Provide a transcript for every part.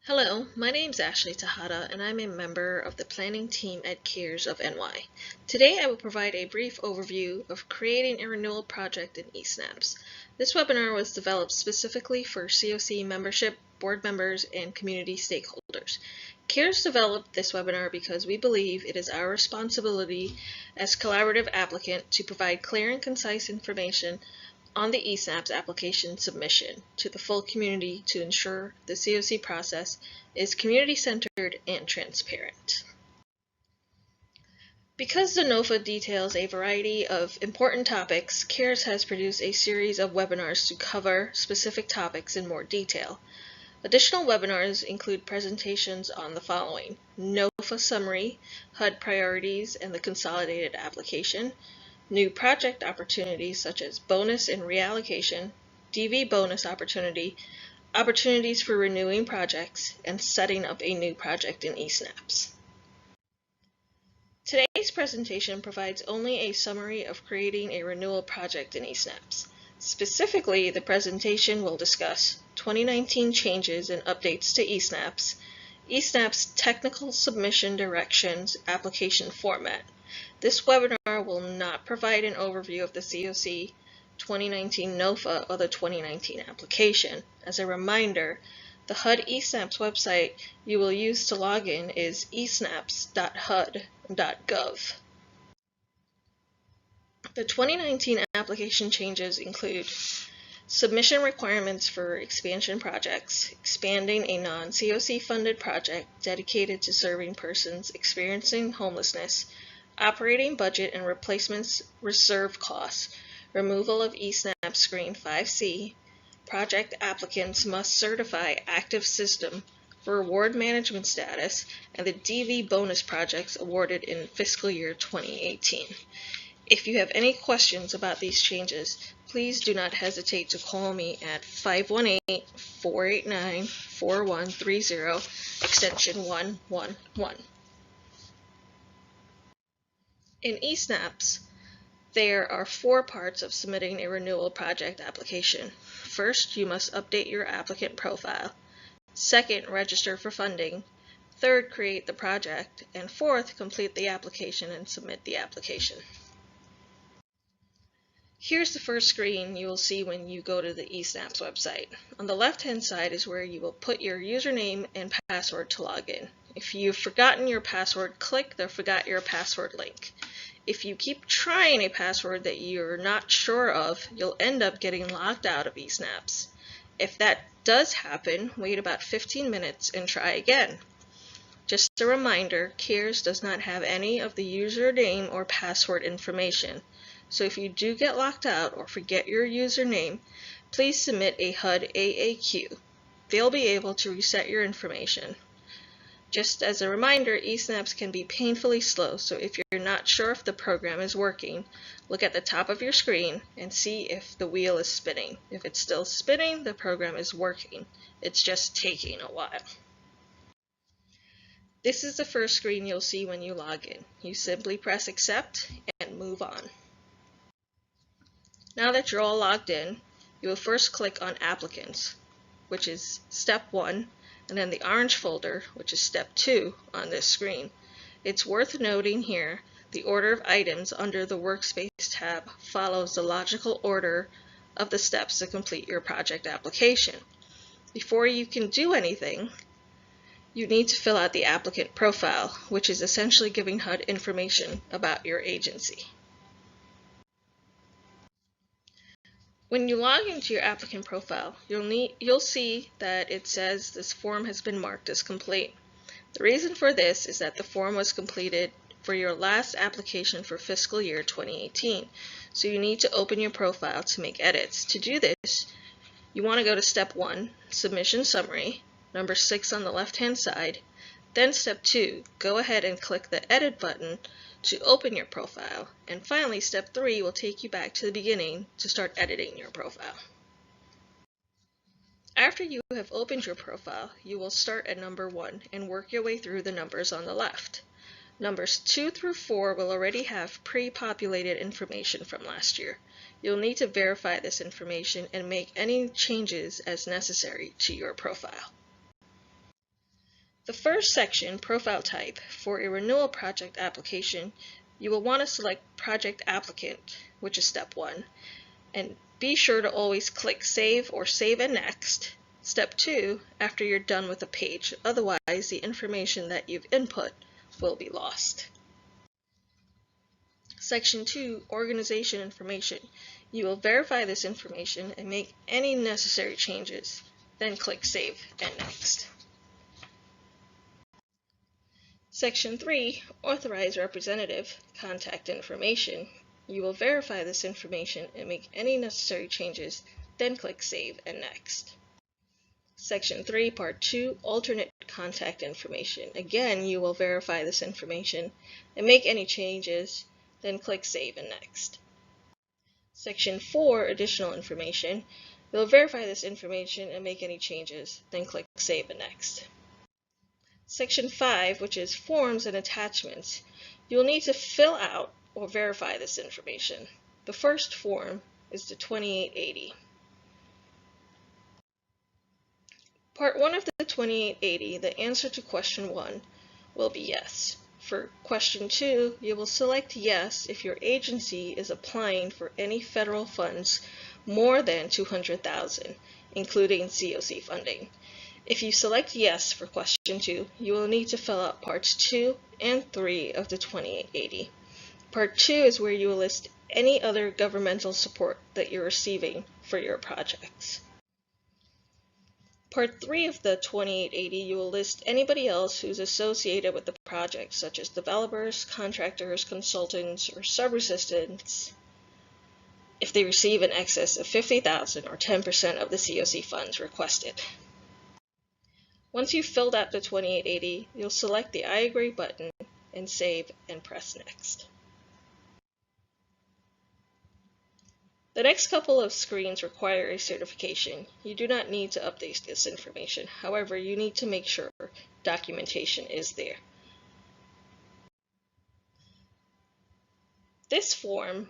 Hello, my name is Ashley Tejada, and I'm a member of the planning team at CARES of NY. Today I will provide a brief overview of creating a renewal project in eSnaps. This webinar was developed specifically for COC membership, board members, and community stakeholders. CARES developed this webinar because we believe it is our responsibility as collaborative applicant to provide clear and concise information on the eSnaps application submission to the full community to ensure the COC process is community-centered and transparent. Because the NOFA details a variety of important topics, CARES has produced a series of webinars to cover specific topics in more detail. Additional webinars include presentations on the following: NOFA summary, HUD priorities, and the consolidated application, new project opportunities such as bonus and reallocation, DV bonus opportunity, opportunities for renewing projects, and setting up a new project in eSnaps. Today's presentation provides only a summary of creating a renewal project in eSnaps. Specifically, the presentation will discuss 2019 changes and updates to eSnaps, eSnaps technical submission directions application format. This webinar will not provide an overview of the COC 2019 NOFA or the 2019 application. As a reminder, the HUD eSnaps website you will use to log in is esnaps.hud.gov. The 2019 application changes include submission requirements for expansion projects, expanding a non-COC funded project dedicated to serving persons experiencing homelessness, operating budget and replacements reserve costs, removal of eSnap Screen 5C, project applicants must certify active system for award management status, and the DV bonus projects awarded in fiscal year 2018. If you have any questions about these changes, please do not hesitate to call me at 518-489-4130, extension 111. In eSnaps, there are 4 parts of submitting a renewal project application. First, you must update your applicant profile. Second, register for funding. Third, create the project. And fourth, complete the application and submit the application. Here's the first screen you will see when you go to the eSnaps website. On the left-hand side is where you will put your username and password to log in. If you've forgotten your password, click the Forgot Your Password link. If you keep trying a password that you're not sure of, you'll end up getting locked out of eSnaps. If that does happen, wait about 15 minutes and try again. Just a reminder, CARES does not have any of the username or password information. So if you do get locked out or forget your username, please submit a HUD AAQ. They'll be able to reset your information. Just as a reminder, eSnaps can be painfully slow, so if you're not sure if the program is working, look at the top of your screen and see if the wheel is spinning. If it's still spinning, the program is working. It's just taking a while. This is the first screen you'll see when you log in. You simply press accept and move on. Now that you're all logged in, you will first click on Applicants, which is step 1, and then the orange folder, which is step 2 on this screen. It's worth noting here, the order of items under the Workspace tab follows the logical order of the steps to complete your project application. Before you can do anything, you need to fill out the applicant profile, which is essentially giving HUD information about your agency. When you log into your applicant profile, you'll see that it says this form has been marked as complete. The reason for this is that the form was completed for your last application for fiscal year 2018. So you need to open your profile to make edits. To do this, you want to go to step 1, Submission Summary, number 6 on the left-hand side. Then step 2, go ahead and click the Edit button to open your profile. And finally, step 3 will take you back to the beginning to start editing your profile. After you have opened your profile, you will start at number 1 and work your way through the numbers on the left. Numbers 2 through 4 will already have pre-populated information from last year. You'll need to verify this information and make any changes as necessary to your profile. The first section, Profile Type, for a renewal project application, you will want to select Project Applicant, which is step 1, and be sure to always click Save or Save and Next. Step 2, after you're done with a page, otherwise the information that you've input will be lost. Section 2, Organization Information. You will verify this information and make any necessary changes, then click Save and Next. Section 3, Authorize Representative, Contact Information. You will verify this information and make any necessary changes, then click Save and Next. Section 3, Part 2, Alternate Contact Information. Again, you will verify this information and make any changes, then click Save and Next. Section 4, Additional Information. You'll verify this information and make any changes, then click Save and Next. Section 5, which is Forms and Attachments. You'll need to fill out or verify this information. The first form is the 2880. Part 1 of the 2880, the answer to question 1 will be yes. For question 2, you will select yes if your agency is applying for any federal funds more than $200,000, including COC funding. If you select yes for question 2, you will need to fill out parts 2 and 3 of the 2880. Part 2 is where you will list any other governmental support that you're receiving for your projects. Part 3 of the 2880, you will list anybody else who's associated with the project, such as developers, contractors, consultants, or sub-assistants, if they receive in excess of $50,000 or 10% of the COC funds requested. Once you've filled out the 2880, you'll select the I agree button and save and press Next. The next couple of screens require a certification. You do not need to update this information. However, you need to make sure documentation is there. This form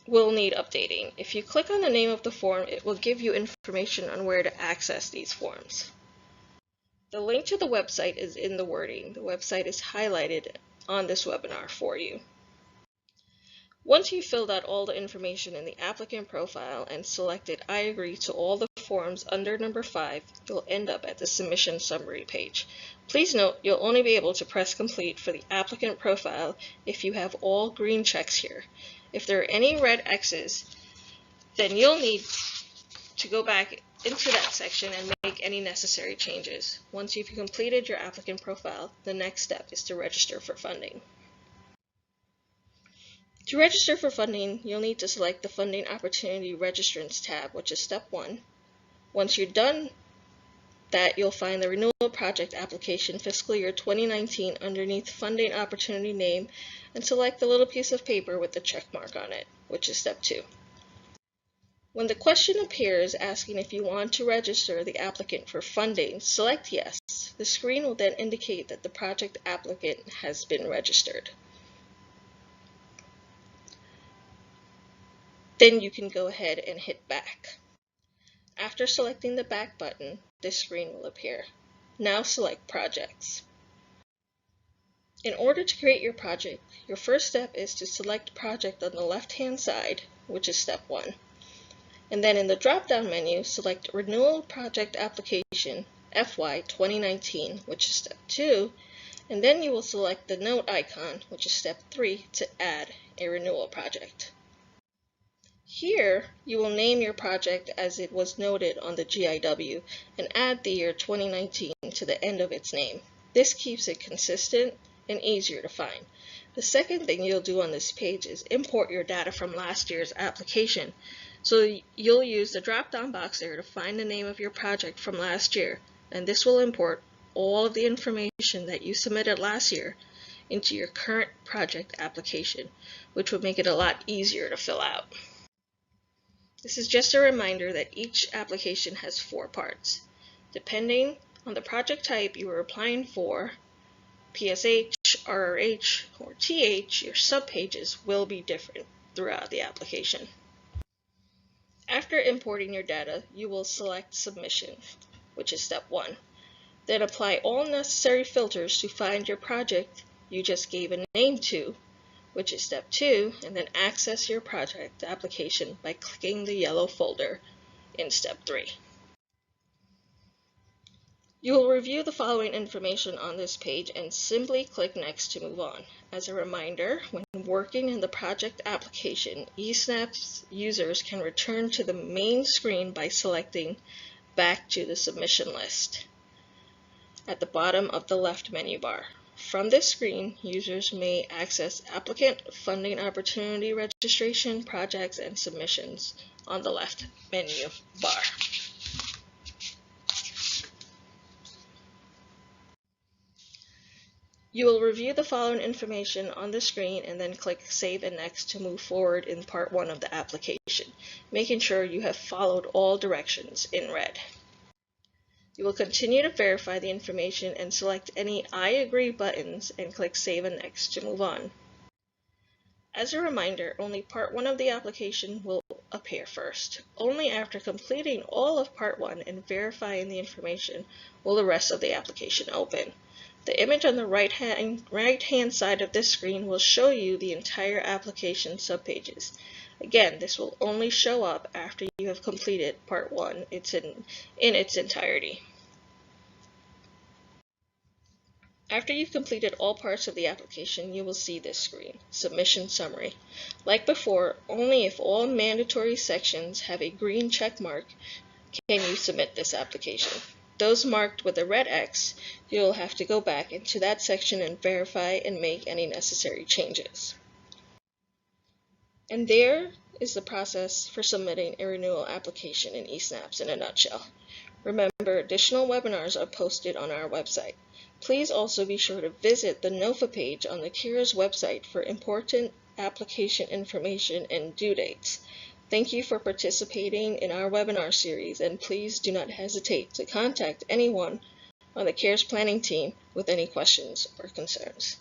will need updating. If you click on the name of the form, it will give you information on where to access these forms. The link to the website is in the wording. The website is highlighted on this webinar for you. Once you've filled out all the information in the applicant profile and selected I agree to all the forms under number 5, you'll end up at the submission summary page. Please note you'll only be able to press complete for the applicant profile if you have all green checks here. If there are any red X's, then you'll need to go back into that section and make any necessary changes. Once you've completed your applicant profile, the next step is to register for funding. To register for funding, you'll need to select the Funding Opportunity Registrants tab, which is step 1. Once you're done that, you'll find the Renewal Project Application Fiscal Year 2019 underneath Funding Opportunity name and select the little piece of paper with the check mark on it, which is step 2. When the question appears asking if you want to register the applicant for funding, select yes. The screen will then indicate that the project applicant has been registered. Then you can go ahead and hit back. After selecting the back button, this screen will appear. Now select projects. In order to create your project, your first step is to select project on the left-hand side, which is step 1. And then in the drop-down menu, select Renewal Project Application FY 2019, which is step 2, and then you will select the note icon, which is step 3, to add a renewal project. Here, you will name your project as it was noted on the GIW and add the year 2019 to the end of its name. This keeps it consistent and easier to find. The second thing you'll do on this page is import your data from last year's application. So you'll use the drop-down box there to find the name of your project from last year, and this will import all of the information that you submitted last year into your current project application, which will make it a lot easier to fill out. This is just a reminder that each application has 4 parts. Depending on the project type you are applying for, PSH, RRH, or TH, your subpages will be different throughout the application. After importing your data, you will select Submission, which is step 1. Then apply all necessary filters to find your project you just gave a name to, which is step 2, and then access your project application by clicking the yellow folder in step 3. You will review the following information on this page and simply click Next to move on. As a reminder, when working in the project application, eSnap's users can return to the main screen by selecting Back to the Submission list at the bottom of the left menu bar. From this screen, users may access applicant, funding opportunity registration, projects, and submissions on the left menu bar. You will review the following information on the screen and then click Save and Next to move forward in part 1 of the application, making sure you have followed all directions in red. You will continue to verify the information and select any I agree buttons and click Save and Next to move on. As a reminder, only part 1 of the application will appear first. Only after completing all of part 1 and verifying the information will the rest of the application open. The image on the right-hand side of this screen will show you the entire application subpages. Again, this will only show up after you have completed part 1 in its entirety. After you've completed all parts of the application, you will see this screen, Submission Summary. Like before, only if all mandatory sections have a green check mark can you submit this application. Those marked with a red X, you'll have to go back into that section and verify and make any necessary changes. And there is the process for submitting a renewal application in eSnaps in a nutshell. Remember, additional webinars are posted on our website. Please also be sure to visit the NOFA page on the CARES website for important application information and due dates. Thank you for participating in our webinar series, and please do not hesitate to contact anyone on the CARES planning team with any questions or concerns.